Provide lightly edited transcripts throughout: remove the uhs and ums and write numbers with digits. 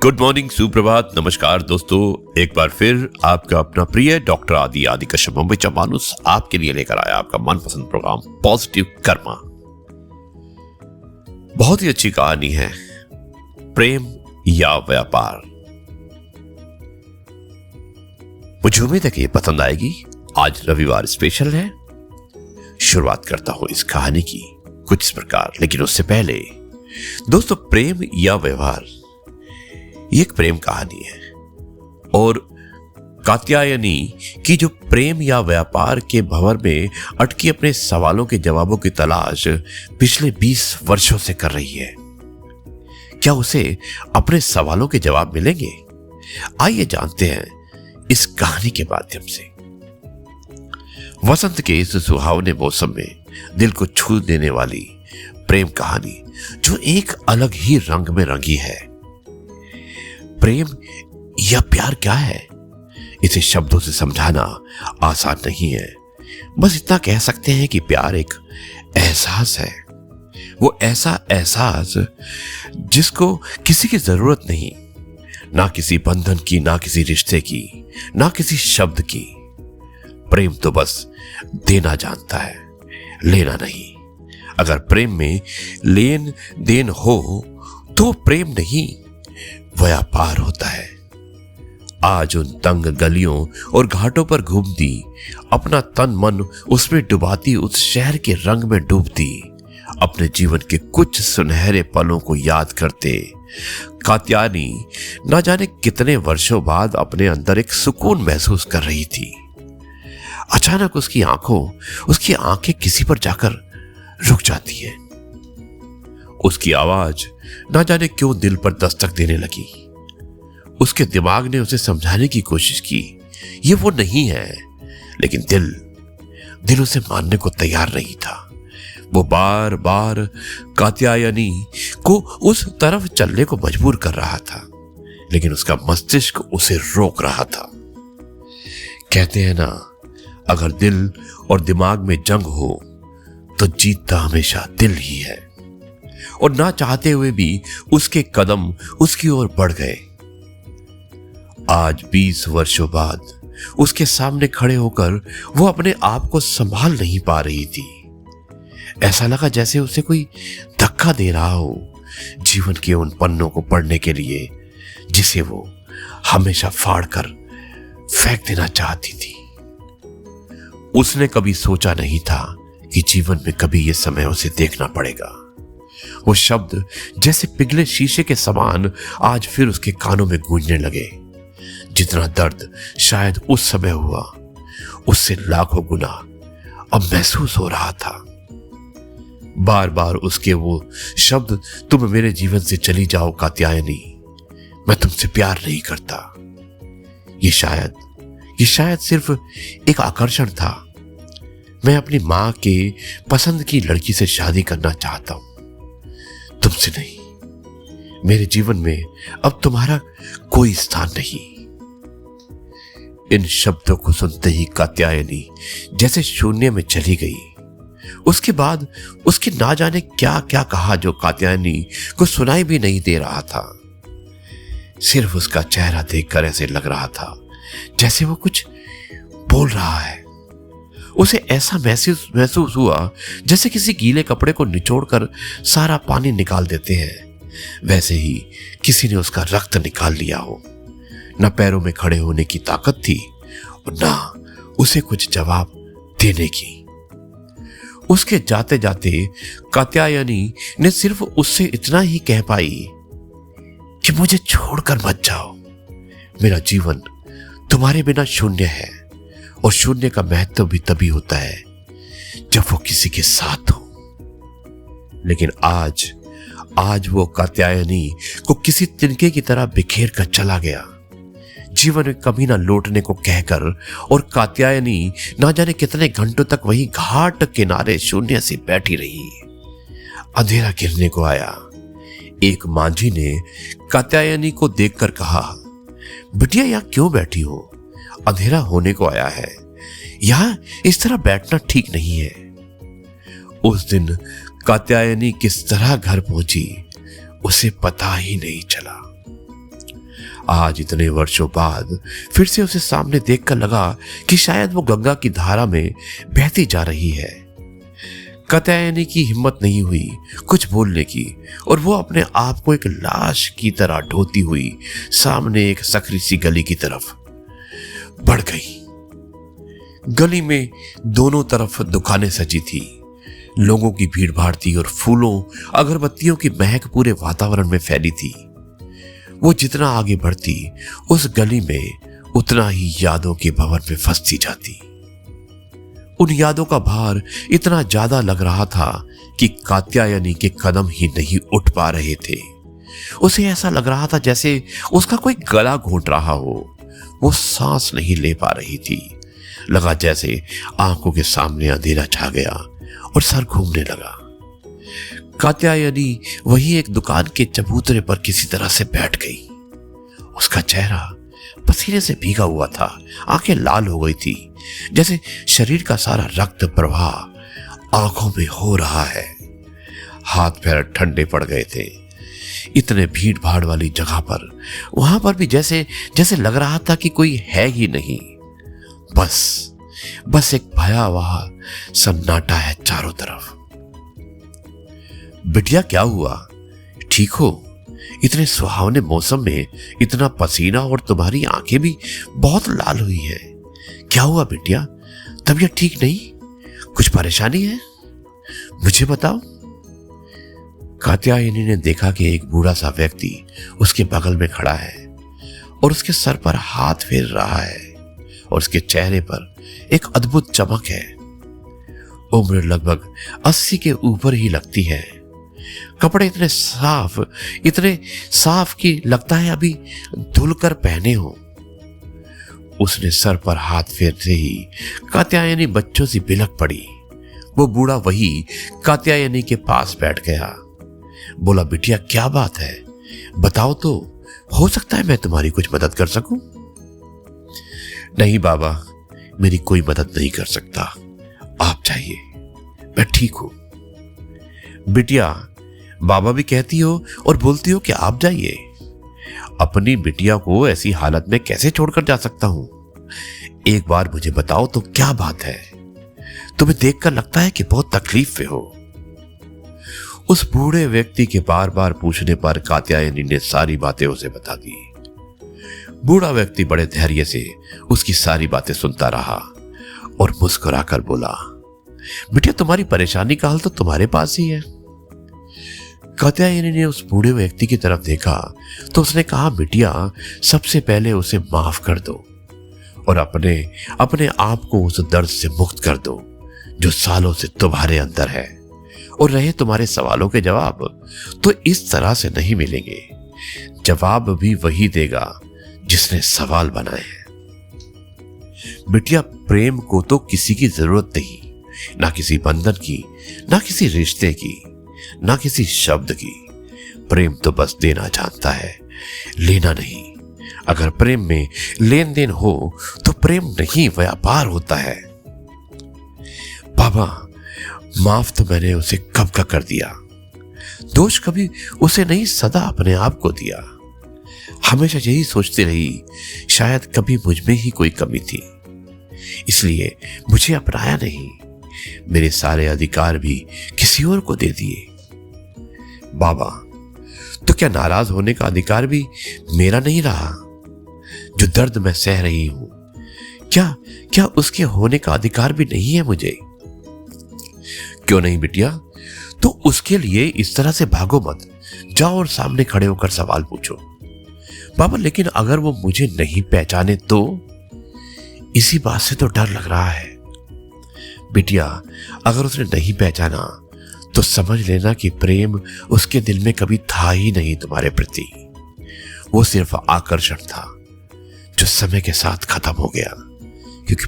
Good morning, सुप्रभात, नमस्कार दोस्तों। एक बार फिर आपका अपना प्रिय डॉक्टर आदि कश्यप मुंबईचा माणूस आपके लिए लेकर आया आपका मनपसंद प्रोग्राम पॉजिटिव कर्मा। बहुत ही अच्छी कहानी है, प्रेम या व्यापार। मुझे उम्मीद है कि ये पसंद आएगी। आज रविवार स्पेशल है। शुरुआत करता हूं इस कहानी की कुछ इस प्रकार, लेकिन उससे पहले दोस्तों, प्रेम या व्यवहार ये एक प्रेम कहानी है और कात्यायनी की जो प्रेम या व्यापार के भंवर में अटकी अपने सवालों के जवाबों की तलाश पिछले 20 वर्षों से कर रही है। क्या उसे अपने सवालों के जवाब मिलेंगे? आइए जानते हैं इस कहानी के माध्यम से। वसंत के इस सुहावने मौसम में दिल को छू देने वाली प्रेम कहानी जो एक अलग ही रंग में रंगी है। प्रेम या प्यार क्या है, इसे शब्दों से समझाना आसान नहीं है। बस इतना कह सकते हैं कि प्यार एक एहसास है। वो ऐसा एहसास जिसको किसी की जरूरत नहीं, ना किसी बंधन की, ना किसी रिश्ते की, ना किसी शब्द की। प्रेम तो बस देना जानता है, लेना नहीं। अगर प्रेम में लेन देन हो तो प्रेम नहीं, व्यापार होता है। आज उन तंग गलियों और घाटों पर घूमती, अपना तन मन उसमें डुबाती, उस शहर के रंग में डूबती, अपने जीवन के कुछ सुनहरे पलों को याद करते कात्यायनी ना जाने कितने वर्षों बाद अपने अंदर एक सुकून महसूस कर रही थी। अचानक उसकी आंखें किसी पर जाकर रुक जाती है। उसकी आवाज ना जाने क्यों दिल पर दस्तक देने लगी। उसके दिमाग ने उसे समझाने की कोशिश की, ये वो नहीं है, लेकिन दिल उसे मानने को तैयार नहीं था। वो बार बार कात्यायनी को उस तरफ चलने को मजबूर कर रहा था, लेकिन उसका मस्तिष्क उसे रोक रहा था। कहते हैं ना, अगर दिल और दिमाग में जंग हो तो जीतता हमेशा दिल ही है। और ना चाहते हुए भी उसके कदम उसकी ओर बढ़ गए। आज 20 वर्षों बाद उसके सामने खड़े होकर वो अपने आप को संभाल नहीं पा रही थी। ऐसा लगा जैसे उसे कोई धक्का दे रहा हो जीवन के उन पन्नों को पढ़ने के लिए जिसे वो हमेशा फाड़ कर फेंक देना चाहती थी। उसने कभी सोचा नहीं था कि जीवन में कभी ये समय उसे देखना पड़ेगा। वो शब्द जैसे पिघले शीशे के समान आज फिर उसके कानों में गूंजने लगे। जितना दर्द शायद उस समय हुआ, उससे लाखों गुना अब महसूस हो रहा था। बार बार उसके वो शब्द, तुम मेरे जीवन से चली जाओ कात्यायनी, मैं तुमसे प्यार नहीं करता। ये शायद सिर्फ एक आकर्षण था। मैं अपनी मां के पसंद की लड़की से शादी करना चाहता हूं, तुमसे नहीं। मेरे जीवन में अब तुम्हारा कोई स्थान नहीं। इन शब्दों को सुनते ही कात्यायनी जैसे शून्य में चली गई। उसके बाद उसकी ना जाने क्या क्या कहा जो कात्यायनी को सुनाई भी नहीं दे रहा था। सिर्फ उसका चेहरा देखकर ऐसे लग रहा था जैसे वो कुछ बोल रहा है। उसे ऐसा महसूस हुआ जैसे किसी गीले कपड़े को निचोड़कर सारा पानी निकाल देते हैं, वैसे ही किसी ने उसका रक्त निकाल लिया हो। न पैरों में खड़े होने की ताकत थी और न उसे कुछ जवाब देने की। उसके जाते जाते कात्यायनी ने सिर्फ उससे इतना ही कह पाई कि मुझे छोड़कर मत जाओ। मेरा जीवन तुम्हारे बिना शून्य है और शून्य का महत्व भी तभी होता है जब वो किसी के साथ हो। लेकिन आज वो कात्यायनी को किसी तिनके की तरह बिखेर कर चला गया। जीवन में कभी ना लौटने को कहकर, और कात्यायनी ना जाने कितने घंटों तक वही घाट किनारे शून्य से बैठी रही। अंधेरा गिरने को आया। एक मांझी ने कात्यायनी को देखकर कहा, बिटिया यहाँ क्यों बैठी हो? अंधेरा होने को आया है, यहां इस तरह बैठना ठीक नहीं है। उस दिन कात्यायनी किस तरह घर पहुंची उसे पता ही नहीं चला। आज इतने वर्षों बाद फिर से उसे सामने देखकर लगा कि शायद वो गंगा की धारा में बहती जा रही है। कात्यायनी की हिम्मत नहीं हुई कुछ बोलने की और वो अपने आप को एक लाश की तरह ढोती हुई सामने एक सकरी सी गली की तरफ बढ़ गई। गली में दोनों तरफ दुकानें सजी थी, लोगों की भीड़ भाड़ थी और फूलों अगरबत्तियों की महक पूरे वातावरण में फैली थी। वो जितना आगे बढ़ती उस गली में उतना ही यादों के भंवर में फंसती जाती। उन यादों का भार इतना ज्यादा लग रहा था कि कात्यायनी के कदम ही नहीं उठ पा रहे थे। उसे ऐसा लग रहा था जैसे उसका कोई गला घोंट रहा हो। वो सांस नहीं ले पा रही थी। लगा जैसे आंखों के सामने अंधेरा छा गया और सर घूमने लगा। कात्यायनी वही एक दुकान के चबूतरे पर किसी तरह से बैठ गई। उसका चेहरा पसीने से भीगा हुआ था, आंखें लाल हो गई थी, जैसे शरीर का सारा रक्त प्रवाह आंखों में हो रहा है। हाथ पैर ठंडे पड़ गए थे। इतने भीड़ भाड़ वाली जगह पर वहां पर भी जैसे जैसे लग रहा था कि कोई है ही नहीं। बस एक भयावह सन्नाटा है चारों तरफ। बिटिया क्या हुआ, ठीक हो? इतने सुहावने मौसम में इतना पसीना और तुम्हारी आंखें भी बहुत लाल हुई हैं। क्या हुआ बिटिया, तबीयत ठीक नहीं? कुछ परेशानी है? मुझे बताओ। कात्यायनी ने देखा कि एक बूढ़ा सा व्यक्ति उसके बगल में खड़ा है और उसके सर पर हाथ फेर रहा है और उसके चेहरे पर एक अद्भुत चमक है। उम्र लगभग 80 के ऊपर ही लगती है। कपड़े इतने साफ कि लगता है अभी धुलकर पहने हो। उसने सर पर हाथ फेरते ही कात्यायनी बच्चों से बिलक पड़ी। वो बूढ़ा वही कात्यायनी के पास बैठ गया। बोला, बिटिया क्या बात है, बताओ तो, हो सकता है मैं तुम्हारी कुछ मदद कर सकूं। नहीं बाबा, मेरी कोई मदद नहीं कर सकता, आप चाहिए, मैं ठीक हूं। बिटिया, बाबा भी कहती हो और बोलती हो कि आप जाइए। अपनी बिटिया को ऐसी हालत में कैसे छोड़कर जा सकता हूं? एक बार मुझे बताओ तो क्या बात है? तुम्हें देखकर लगता है कि बहुत तकलीफ में हो। उस बूढ़े व्यक्ति के बार बार पूछने पर कात्यायनी ने सारी बातें उसे बता दी। बूढ़ा व्यक्ति बड़े धैर्य से उसकी सारी बातें सुनता रहा और मुस्कुराकर बोला, बिटिया तुम्हारी परेशानी का हल तो तुम्हारे पास ही है। कात्यायनी ने उस बूढ़े व्यक्ति की तरफ देखा तो उसने कहा, बिटिया सबसे पहले उसे माफ कर दो और अपने आप को उस दर्द से मुक्त कर दो जो सालों से तुम्हारे अंदर है। और रहे तुम्हारे सवालों के जवाब, तो इस तरह से नहीं मिलेंगे। जवाब भी वही देगा जिसने सवाल बनाए हैं। बिटिया, प्रेम को तो किसी की जरूरत नहीं, ना किसी बंधन की, ना किसी रिश्ते की, ना किसी शब्द की। प्रेम तो बस देना जानता है, लेना नहीं। अगर प्रेम में लेन देन हो तो प्रेम नहीं, व्यापार होता है। बाबा, माफ तो मैंने उसे कब का कर दिया। दोष कभी उसे नहीं, सदा अपने आप को दिया। हमेशा यही सोचती रही, शायद कभी मुझ में ही कोई कमी थी, इसलिए मुझे अपनाया नहीं। मेरे सारे अधिकार भी किसी और को दे दिए। बाबा, तो क्या नाराज होने का अधिकार भी मेरा नहीं रहा? जो दर्द मैं सह रही हूं, क्या उसके होने का अधिकार भी नहीं है मुझे? क्यों नहीं बिटिया, तो उसके लिए इस तरह से भागो मत, जाओ और सामने खड़े होकर सवाल पूछो। बाबा, लेकिन अगर वो मुझे नहीं पहचाने तो? इसी बात से तो डर लग रहा है। बिटिया, अगर उसने नहीं पहचाना तो समझ लेना कि प्रेम उसके दिल में कभी था ही नहीं तुम्हारे प्रति। वो सिर्फ आकर्षण था जो समय के साथ खत्म हो गया, क्योंकि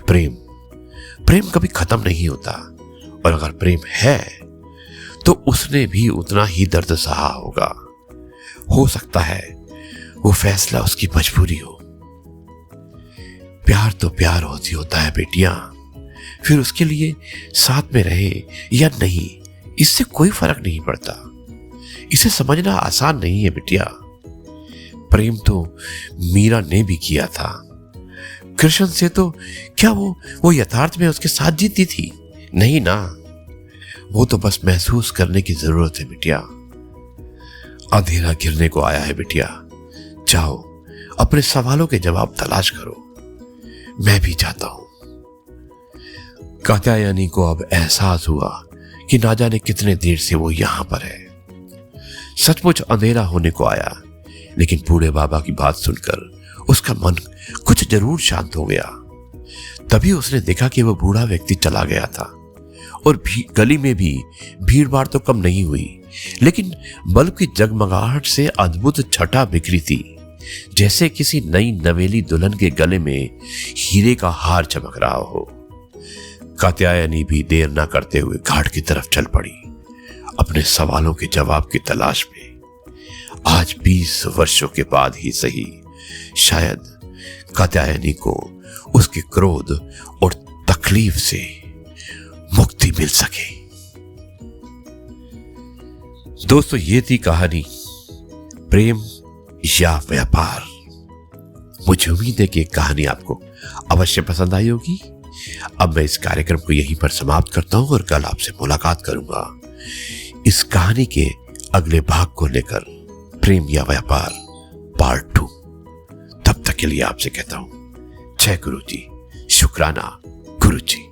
प्रेम कभी खत्म नहीं होता। और अगर प्रेम है तो उसने भी उतना ही दर्द सहा होगा। हो सकता है वो फैसला उसकी मजबूरी हो। प्यार तो प्यार होता है बेटियां, फिर उसके लिए साथ में रहे या नहीं, इससे कोई फर्क नहीं पड़ता। इसे समझना आसान नहीं है बिटिया। प्रेम तो मीरा ने भी किया था। कृष्ण से तो क्या वो यथार्थ में उसके साथ जीती थी? नहीं ना, वो तो बस महसूस करने की जरूरत है बिटिया। अंधेरा गिरने को आया है बिटिया, जाओ अपने सवालों के जवाब तलाश करो, मैं भी जाता हूं। कात्यायनी को अब एहसास हुआ कि ना जाने कितने देर से वो यहां पर है। सचमुच अंधेरा होने को आया, लेकिन बूढ़े बाबा की बात सुनकर उसका मन कुछ जरूर शांत हो गया। तभी उसने देखा कि वह बूढ़ा व्यक्ति चला गया था और गली में भी भीड़ भाड़ तो कम नहीं हुई, लेकिन बल्ब की जगमगाहट से अद्भुत छटा बिखरी थी, जैसे किसी नई नवेली दुल्हन के गले में हीरे का हार चमक रहा हो। कात्यायनी भी देर ना करते हुए घाट की तरफ चल पड़ी, अपने सवालों के जवाब की तलाश में। आज 20 वर्षों के बाद ही सही, शायद कात्यायनी को उसके क्रोध और तकलीफ से मुक्ति मिल सके। दोस्तों, ये थी कहानी प्रेम या व्यापार। मुझे उम्मीद है कि कहानी आपको अवश्य पसंद आई होगी। अब मैं इस कार्यक्रम को यहीं पर समाप्त करता हूं और कल आपसे मुलाकात करूंगा इस कहानी के अगले भाग को लेकर, प्रेम या व्यापार पार्ट 2। तब तक के लिए आपसे कहता हूं जय गुरु जी, शुक्राना गुरु जी।